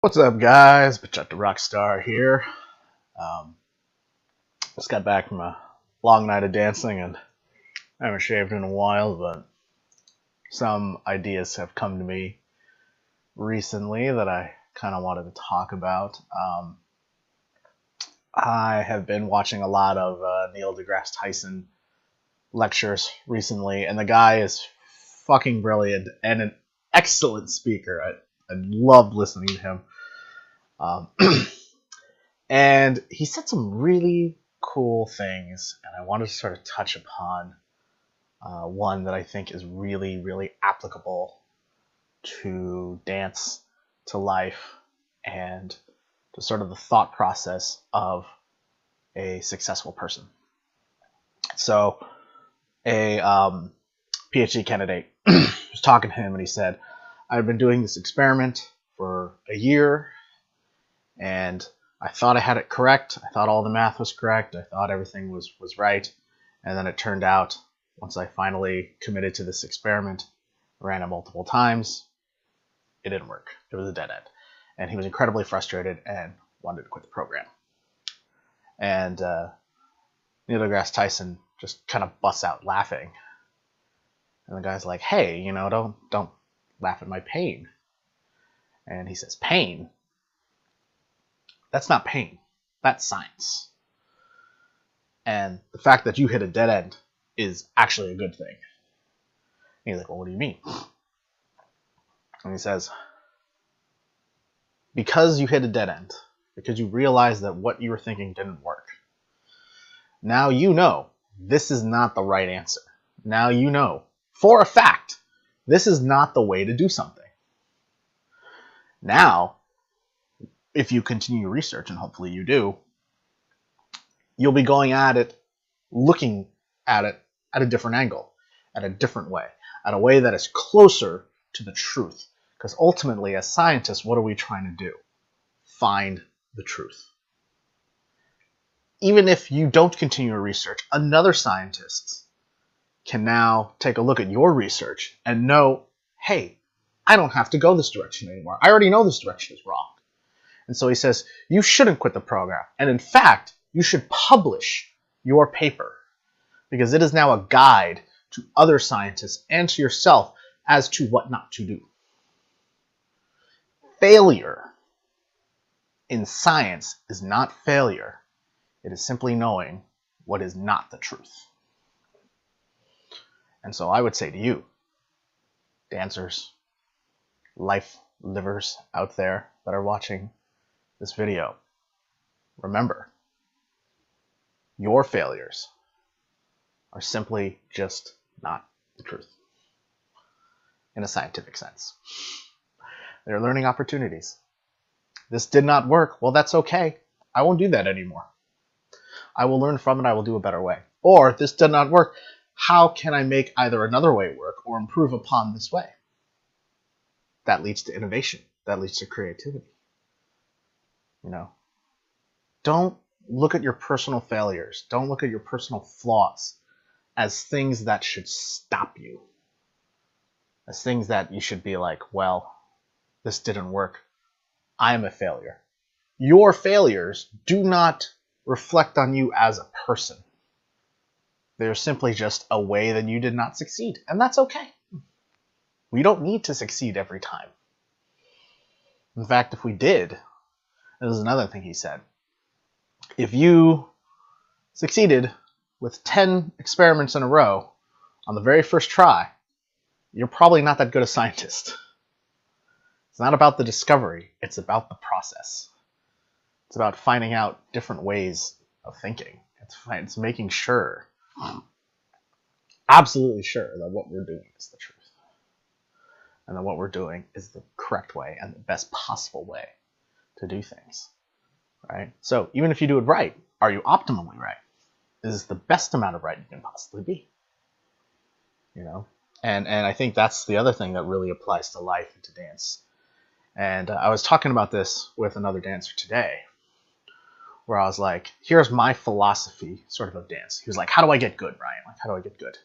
What's up, guys? Bitch the Rockstar here. Um, just got back from a long night of dancing and I haven't shaved in a while, but some ideas have come to me recently that I kind of wanted to talk about. I have been watching a lot of Neil deGrasse Tyson lectures recently, and the guy is fucking brilliant and an excellent speaker. I love listening to him. Um, And he said some really cool things, and I wanted to sort of touch upon one that I think is really, really applicable to dance, to life, and to sort of the thought process of a successful person. So, a PhD candidate was talking to him, and he said, I've been doing this experiment for a year, and I thought I had it correct. I thought all the math was correct. I thought everything was right. And then it turned out, once I finally committed to this experiment, ran it multiple times, it didn't work. It was a dead end. And he was incredibly frustrated and wanted to quit the program. And Neil deGrasse Tyson just kind of busts out laughing. And the guy's like, hey, don't laugh at my pain. And he says, pain? That's not pain. That's science. And the fact that you hit a dead end is actually a good thing. And he's like, well, what do you mean? And he says, because you hit a dead end, because you realized that what you were thinking didn't work, now you know this is not the right answer. Now you know, for a fact, this is not the way to do something. Now, if you continue research, and hopefully you do, you'll be going at it, looking at it at a different angle, at a different way, at a way that is closer to the truth. Because ultimately, as scientists, what are we trying to do? Find the truth. Even if you don't continue your research, another scientist can now take a look at your research and know, hey, I don't have to go this direction anymore. I already know this direction is wrong. And so he says, you shouldn't quit the program. And in fact, you should publish your paper because it is now a guide to other scientists and to yourself as to what not to do. Failure in science is not failure. It is simply knowing what is not the truth. And so I would say to you, dancers, life livers out there that are watching this video, remember, your failures are simply just not the truth in a scientific sense. They're learning opportunities. This did not work. Well, that's okay. I won't do that anymore. I will learn from it. I will do a better way. Or this did not work. How can I make either another way work or improve upon this way? That leads to innovation. That leads to creativity. Don't look at your personal failures. Don't look at your personal flaws as things that should stop you. As things that you should be like, well, this didn't work. I am a failure. Your failures do not reflect on you as a person. They're simply just a way that you did not succeed. And that's okay. We don't need to succeed every time. In fact, if we did, this is another thing he said, if you succeeded with 10 experiments in a row on the very first try, you're probably not that good a scientist. It's not about the discovery, it's about the process. It's about finding out different ways of thinking. It's making sure, absolutely sure, that what we're doing is the truth. And that what we're doing is the correct way and the best possible way to do things. Right? So even if you do it right, are you optimally right? Is this the best amount of right you can possibly be? And I think that's the other thing that really applies to life and to dance. And I was talking about this with another dancer today, where I was like, here's my philosophy sort of dance. He was like, how do I get good, Ryan? Like, how do I get good?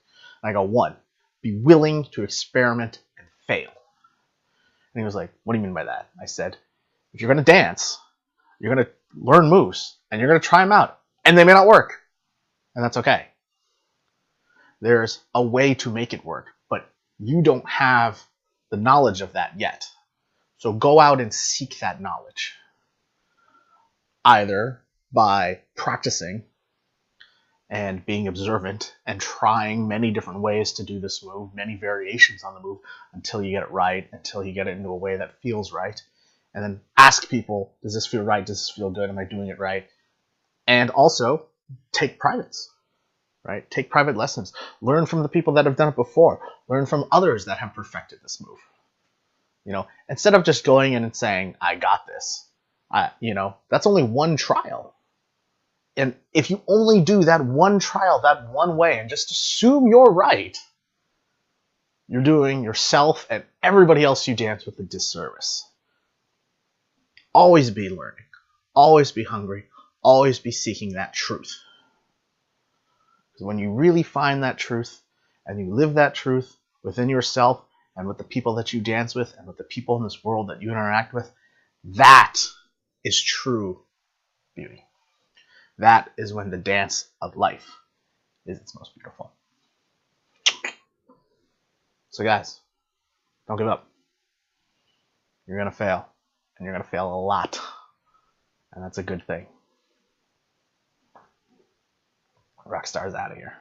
And I go, 1, be willing to experiment and fail. And he was like, what do you mean by that? I said, If you're going to dance, you're going to learn moves, and you're going to try them out, and they may not work, and that's okay. There's a way to make it work, but you don't have the knowledge of that yet. So go out and seek that knowledge, either by practicing and being observant and trying many different ways to do this move, many variations on the move until you get it right, until you get it into a way that feels right. And then ask people, does this feel right? Does this feel good? Am I doing it right? And also take privates, right? Take private lessons. Learn from the people that have done it before. Learn from others that have perfected this move. Instead of just going in and saying, I got this, that's only one trial. And if you only do that one trial that one way and just assume you're right, you're doing yourself and everybody else you dance with a disservice. Always be learning. Always be hungry. Always be seeking that truth. Because when you really find that truth and you live that truth within yourself and with the people that you dance with and with the people in this world that you interact with, that is true beauty. That is when the dance of life is its most beautiful. So guys, don't give up. You're going to fail. And you're going to fail a lot. And that's a good thing. Rockstar's out of here.